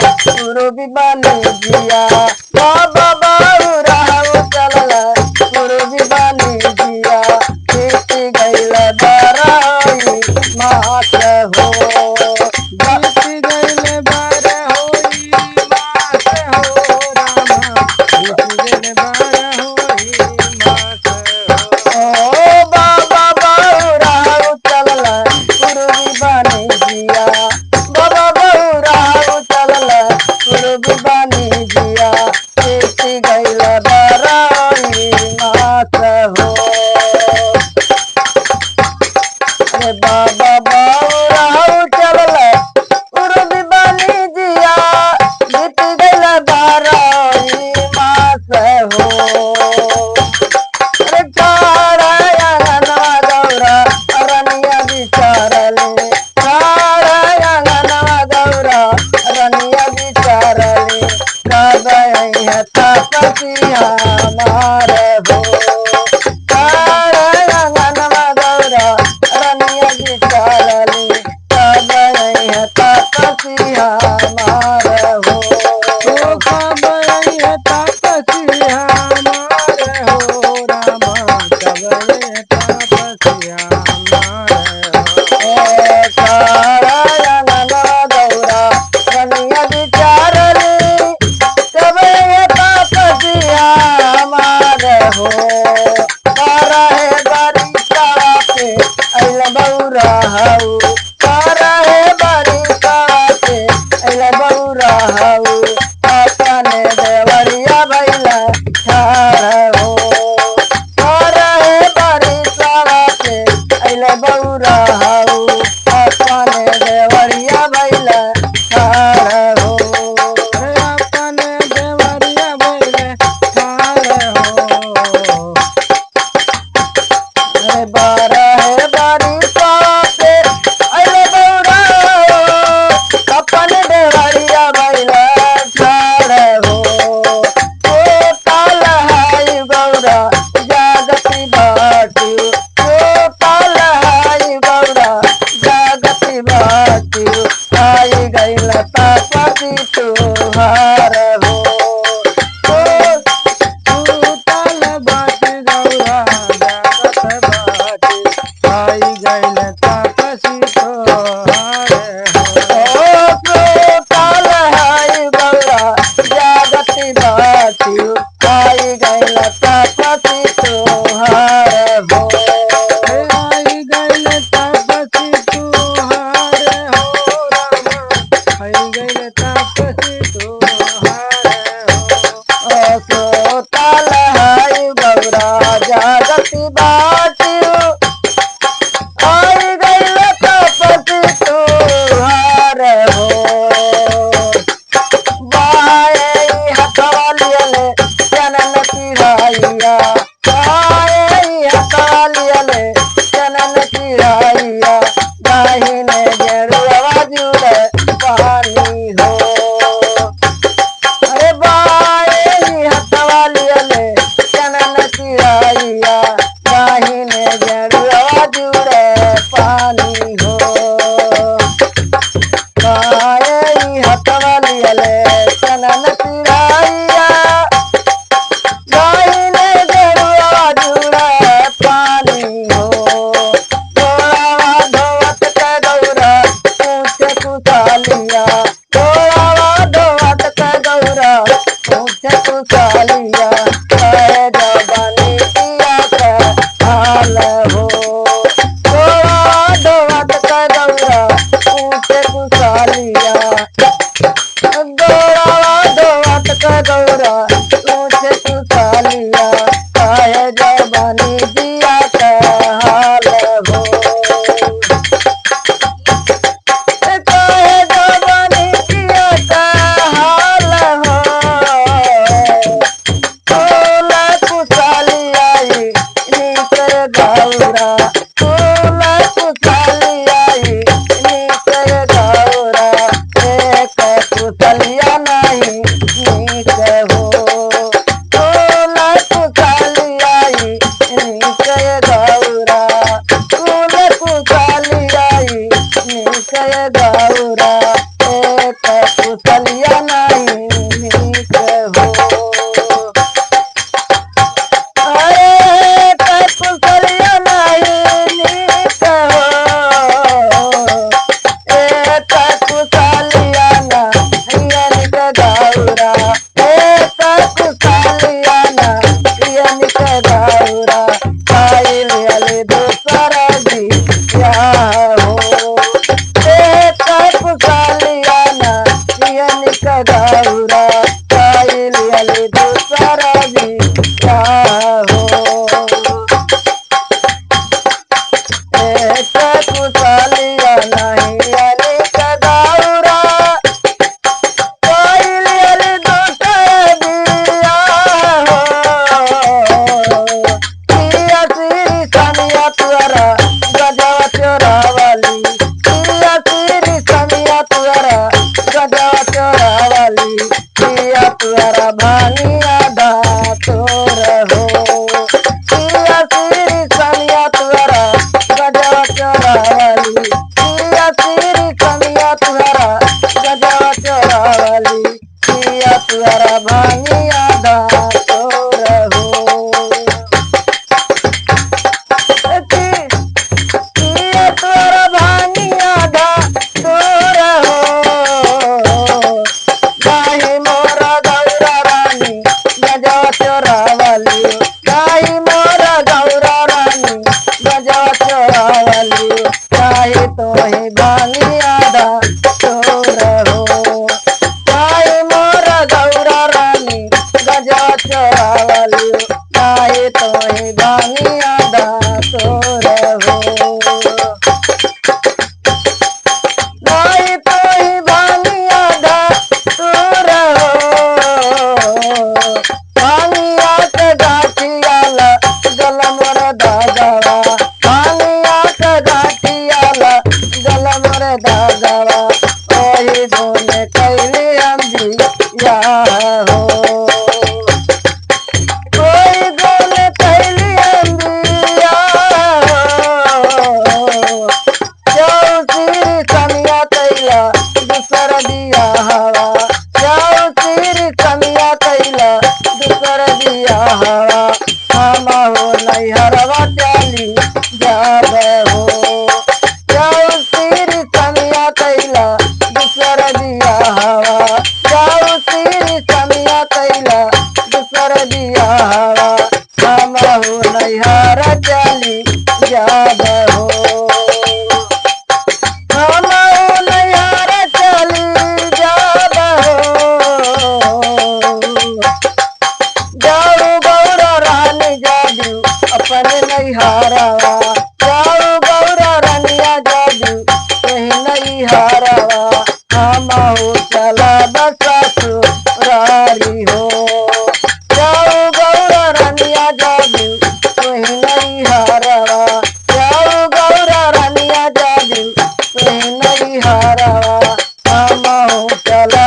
पूर्वी बनी जिया बाबा बाबूरा चलल पूर्वी बनी जिया बीत गईल बरहोई मास हो बीत गईल बरहोई मास हो रामा बीत गईल बरहोई मास हो। ओ बाबा बाबूरा चलल पूर्वी बनी जिया बाबा बाबूरा चलल पूर्वी बनी जिया बीत गईल बरहोई मास हो अरे बाबा बाबूरा चलल पूर्वी बनी जिया बीत गईल बरहोई मास हो अरे काळया नवा गौरा अरनिया विचारले काळया नवा गौरा अरनिया विचारले काबैया तपसिया मार हो काळया नवा गौरा अरनिया विचारले काबैया तपसिया मार हो तो कबैया तपसिया मार हो रामा कबैया तपसिया मार हो। काळया नवा गौरा रनिया विचारली कबैया तपसिया मार हो करहे बड़ी काते अइल बौरा हऊ करहे बड़ी काते अइल बौरा हऊ अपने देवरिया भैला ठाड़ हो करहे बड़ी काते अइल बौरा हऊ अपने देवरिया भैला ठाड़ हो अरे अपने देवरिया भइले ठाड़ हो अरे बारह बारी पापे अरे बौरा हो अपन देवरिया बैला ठाड़ हो ओ काल हाय गौरा जागती बाटी ओ काल हाय गौरा जागती बाटी आई गईल तापसी तुहार हो ओ सूतल बाटी गौरा जागत बाटी आई गईल तापसी तोहार हो। काल हाय गौरा जागती बाती आई गईल तपसी तुहार हो आई गईल तापसी तोहार हो रामा आई गईल तापसी तोहार हो। काल हाय गौरा जागती बाती आई गईल तपसी तुहार हो बाए हथवालियले जनन तिराइया बाए हथवालियले जनन तिराइया दाहिने गेरुआ जुड़े पानी हो अरे बाए हथवालियले जनन तिराइया दाहिने गेरुआ जुड़े पानी हो बाए हथवालियले जनन तिराइया दाहिने गेरुआ जुड़े पानी हो तोड़ावा धोवत के गौरा पूछे कुशालिया तोड़ावा धोवत के गौरा पूछे कुशालिया कहे जवानी किया के हाल हो तोड़ावा धोवत के गौरा पूछे कुशालिया गौरावा धोवत के गौरा पूछे कुशालिया कहे जवानी जिया के हाल हो कहे जवानी जिया के हाल हो तोला कुशालिया नीचे गौरा तोला कुशालिया नीचे गौरा एक कुशलिया नहीं नीक हो तोला कुशालिया नीचे गौरा तोला कुशालिया नीचे गौरा एक कुशलिया भांगिया धातुर हो किया तोर भांगिया धातुर हो गाही मोरा गौरा रानी गजा चोरावली गाही मोरा गौरा रानी गजा चोरावली गाही तोहे भांगिया धातुर हो गाही मोरा गौरा रानी गजा चोरावली गाही तोहे भांगिया धातुर हो गाई तोही भांगिया धातुर हो भांगिया के गाठिया गल मोर दागवा भांगिया के गाठिया गल मोर दागवा ओही दोने कैली अंजिया हो ओही दोने कैली अंजिया हो जाऊ सिर कमिया तैला दूसर दिया हवा जाऊ सिर कमिया तैला दूसर दिया हवा हम हो नैहरवा चली जाब हो जाऊ सिर कमिया तैला दूसर दिया हवा जाऊ सिर कमिया तैला दूसर दिया हवा हम हो नैहर चली जाब हो हम नैहर चली जाब हो जाऊ गौरा रानी जादू अपने नैहरवा जाऊ गौरा रानिया जादू कहीं नैहरवा हम चला ससुरारी हो जाऊ गौरा रानिया जादू कहीं नैहरवा जाऊ गौरा रानिया जादू कहीं नैहरवा हम चला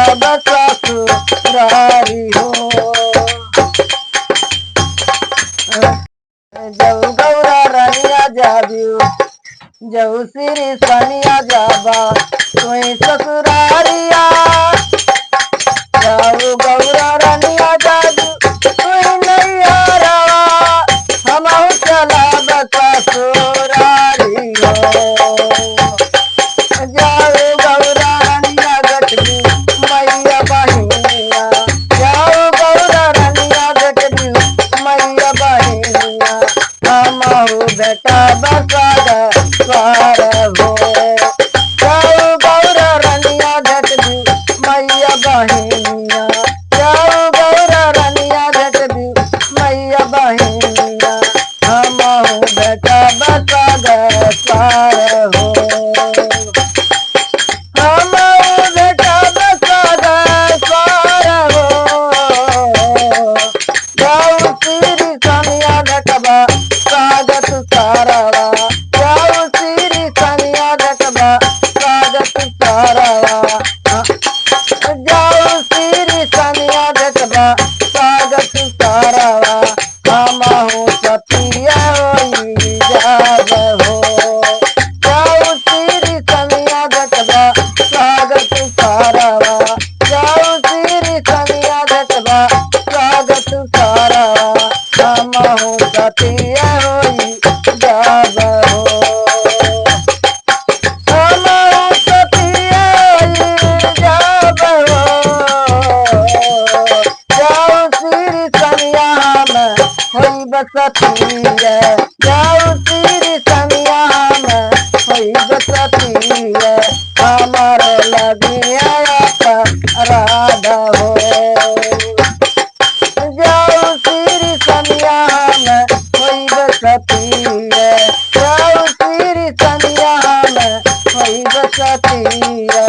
ससुरारी हो जऊ गौरा रानिया जाबू जऊ सिरी सनिया जाबा तुई ससुरारिया जाऊ गौरा रानिया जाबू तुई नैहरवा हम चला ससुरारी हो जाऊ गौरा रानिया गटबू मैया बहिनिया जाऊ गौरा रानिया गटबू मैया बहिनिया हम बेटा बसाग स्वार हो जाऊ गौरा रानिया गटबू मैया बहिनिया जाऊ गौरा रानिया गटबू मैया बहिनिया हम बेटा बसाग स्वार हो हम बेटा बसाग स्वार हो जाऊ सिरी कनिया घटबा स्वागत सारवा जाऊ सिरी कनिया घटबा स्वागत सारवा जाऊ सिरी कनिया घटबा स्वागत सारवा हम सतिया होई जाब हो जाऊ सिरी कनिया घटबा स्वागत सारवा जाऊ सिरी कनिया घटबा स्वागत सारवा हम सतिया होई जाब हो हम सतिया होई जाब हो जाऊ सिरी कनिया हम होई बसतिया जाऊ सिरी कनिया हम होई बसतिया हमार लगिया राधा हो जाऊ सिरी कनिया हम होई बसतिया जाऊ सिरी कनिया हम होई बसतिया